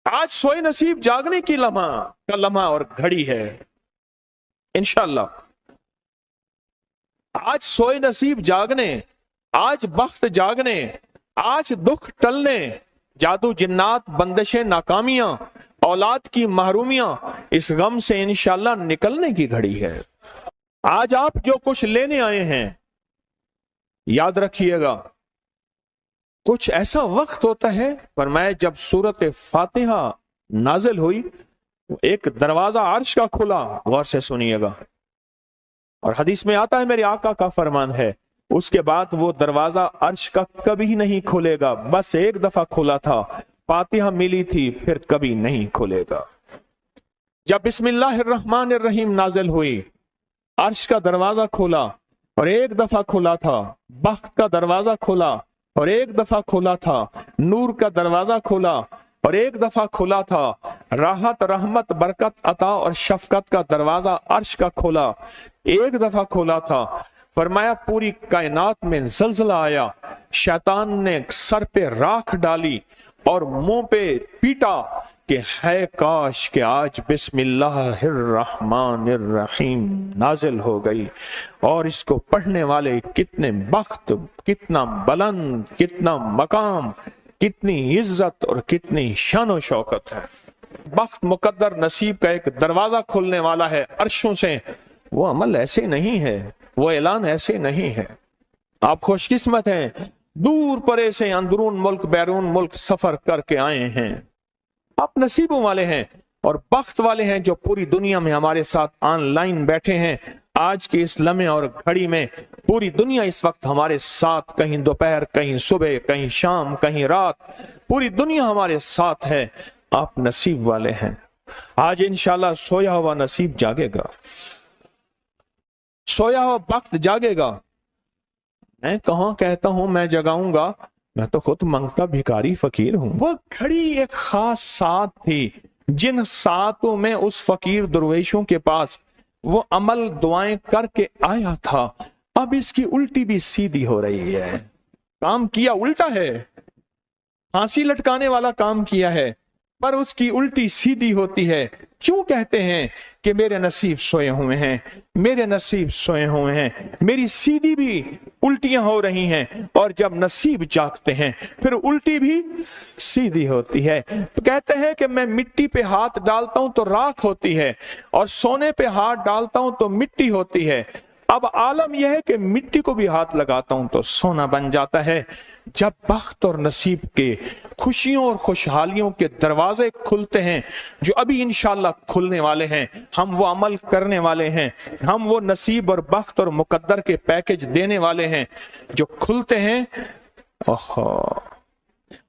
آج सोए नसीब जागने की लम्हा और घड़ी है इंशाअल्लाह। आज सोए नसीब जागने, आज बख्त जागने, आज दुख टलने, जादू जिन्नात बंदिशें नाकामियां, औलाद की महरूमियां, इस गम से इंशाअल्लाह निकलने की घड़ी है। आज आप जो कुछ लेने आए हैं, याद रखिएगा कुछ ऐसा वक्त होता है, फरमाया जब सूरत फातिहा नाजिल हुई, एक दरवाजा अर्श का खुला, गौर से सुनिएगा, और हदीस में आता है मेरे आका का फरमान है, उसके बाद वो दरवाजा अर्श का कभी नहीं खुलेगा, बस एक दफा खुला था, फातिहा मिली थी, फिर कभी नहीं खुलेगा। जब बिस्मिल्लाहिर्रहमानिर्रहीम नाजिल हुई, अर्श का दरवाजा खुला और एक दफा खुला था, बख्त का दरवाजा खुला और एक दफा खुला था, नूर का दरवाजा खुला और एक दफा खुला था, राहत रहमत बरकत अता और शफकत का दरवाजा अर्श का खुला, एक दफा खुला था। फरमाया पूरी कायनात में जलजला आया, शैतान ने सर पे राख डाली और मुंह पे पीटा कि है काश कि आज बिस्मिल्लाहिर्रहमानिर्रहीम नाजिल हो गई, और इसको पढ़ने वाले कितने बख्त, कितना बुलंद, कितना मकाम, कितनी इज्जत और कितनी शान शौकत है। बख्त मुकद्दर नसीब का एक दरवाजा खुलने वाला है अर्शों से, वो अमल ऐसे नहीं है, वो ऐलान ऐसे नहीं है। आप खुशकिस्मत हैं, दूर परे से अंदरून मुल्क बैरून मुल्क सफर करके आए हैं, आप नसीबों वाले हैं और बख्त वाले हैं जो पूरी दुनिया में हमारे साथ ऑनलाइन बैठे हैं। आज के इस लम्हे और घड़ी में पूरी दुनिया इस वक्त हमारे साथ, कहीं दोपहर, कहीं सुबह, कहीं शाम, कहीं रात, पूरी दुनिया हमारे साथ है। आप नसीब वाले हैं। आज इंशाल्लाह सोया हुआ नसीब जागेगा, सोया हुआ वक्त जागेगा। मैं कहां कहता हूं मैं जगाऊंगा, मैं तो खुद मांगता भिखारी फकीर हूं। वो घड़ी एक खास साथ थी, जिन सातों में उस फकीर दरवेशों के पास वो अमल दुआएं करके आया था, अब इसकी उल्टी भी सीधी हो रही है। काम किया उल्टा है, फांसी लटकाने वाला काम किया है, पर उसकी उल्टी सीधी होती है। क्यों कहते हैं कि मेरे नसीब सोए हुए हैं, मेरे नसीब सोए हुए हैं, मेरी सीधी भी उल्टियां हो रही हैं, और जब नसीब जागते हैं फिर उल्टी भी सीधी होती है। तो कहते हैं कि मैं मिट्टी पे हाथ डालता हूं तो राख होती है, और सोने पे हाथ डालता हूं तो मिट्टी होती है। अब आलम यह है कि मिट्टी को भी हाथ लगाता हूं तो सोना बन जाता है। जब बख्त और नसीब के खुशियों और खुशहालियों के दरवाजे खुलते हैं, जो अभी इंशाल्लाह खुलने वाले हैं, हम वो अमल करने वाले हैं, हम वो नसीब और बख्त और मुकद्दर के पैकेज देने वाले हैं जो खुलते हैं।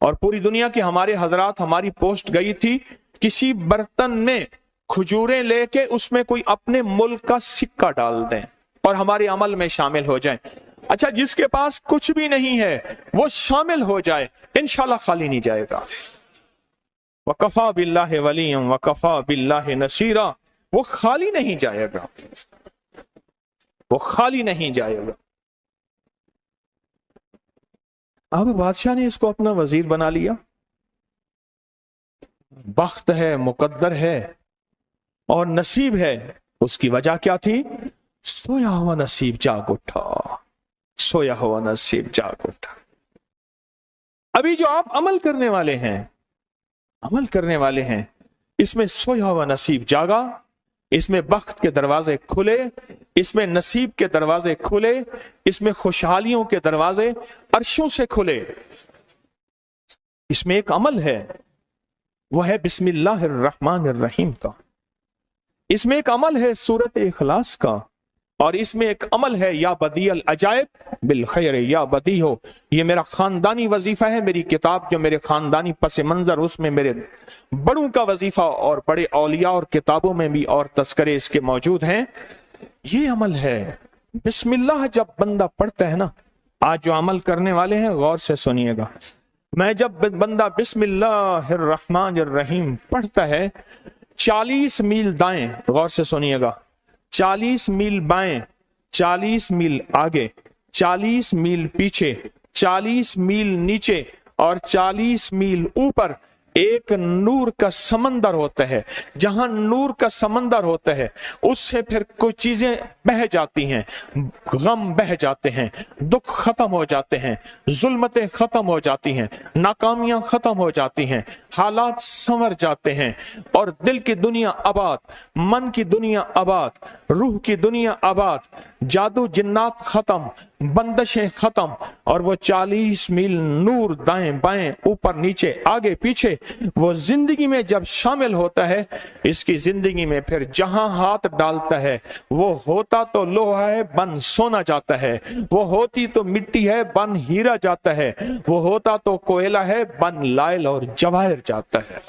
और पूरी दुनिया के हमारे हजरात, हमारी पोस्ट गई थी, किसी बर्तन में खजूरें लेके उसमें कोई अपने मुल्क का सिक्का डाल दें और हमारे अमल में शामिल हो जाए। अच्छा, जिसके पास कुछ भी नहीं है वो शामिल हो जाए, इंशाल्लाह खाली नहीं जाएगा। वकफा बिल्लाहि वलिय्यन वकफा बिल्लाहि नसीरा, वो खाली नहीं जाएगा, वो खाली नहीं जाएगा। अब बादशाह ने इसको अपना वजीर बना लिया। बख्त है, मुकद्दर है और नसीब है। उसकी वजह क्या थी? सोया हुआ नसीब जाग उठा, सोया हुआ नसीब जाग उठा। अभी जो आप अमल करने वाले हैं, अमल करने वाले हैं, इसमें सोया हुआ नसीब जागा, इसमें बख्त के दरवाजे खुले, इसमें नसीब के दरवाजे खुले, इसमें खुशहालियों के दरवाजे अर्शों से खुले। इसमें एक अमल है, वो है बिस्मिल्लाहिर्रहमानिर्रहीम का। इसमें एक अमल है सूरत इखलास का, और इसमें एक अमल है या बदीअल अजायब बिल खैर या बदी हो। ये मेरा खानदानी वजीफा है, मेरी किताब जो मेरे खानदानी पस मंजर, उसमें मेरे बड़ों का वजीफा और बड़े औलिया और किताबों में भी और तस्करे इसके मौजूद हैं। ये अमल है बिस्मिल्लाह। जब बंदा पढ़ता है ना, आज जो अमल करने वाले हैं गौर से सुनिएगा, मैं जब बंदा बिस्मिल्लाहिर्रहमानिर्रहीम पढ़ता है, 40 मील दाएं, गौर से सुनिएगा, 40 मील बाएं, 40 मील आगे, 40 मील पीछे, 40 मील नीचे और 40 मील ऊपर एक नूर का समंदर होता है। जहां नूर का समंदर होता है उससे फिर कुछ चीजें बह जाती हैं, गम बह जाते हैं, दुख खत्म हो जाते हैं, जुल्मतें खत्म हो जाती हैं, नाकामियां खत्म हो जाती हैं, हालात संवर जाते हैं और दिल की दुनिया आबाद, मन की दुनिया आबाद, रूह की दुनिया आबाद, जादू जिन्नात खत्म, बंदशें खत्म और वो 40 मील नूर दाएं बाएं ऊपर नीचे आगे पीछे वो जिंदगी में जब शामिल होता है, इसकी जिंदगी में फिर जहां हाथ डालता है वो होता तो लोहा है बन सोना जाता है, वो होती तो मिट्टी है बन हीरा जाता है, वो होता तो कोयला है बन लाइल और जवाहर जाता है।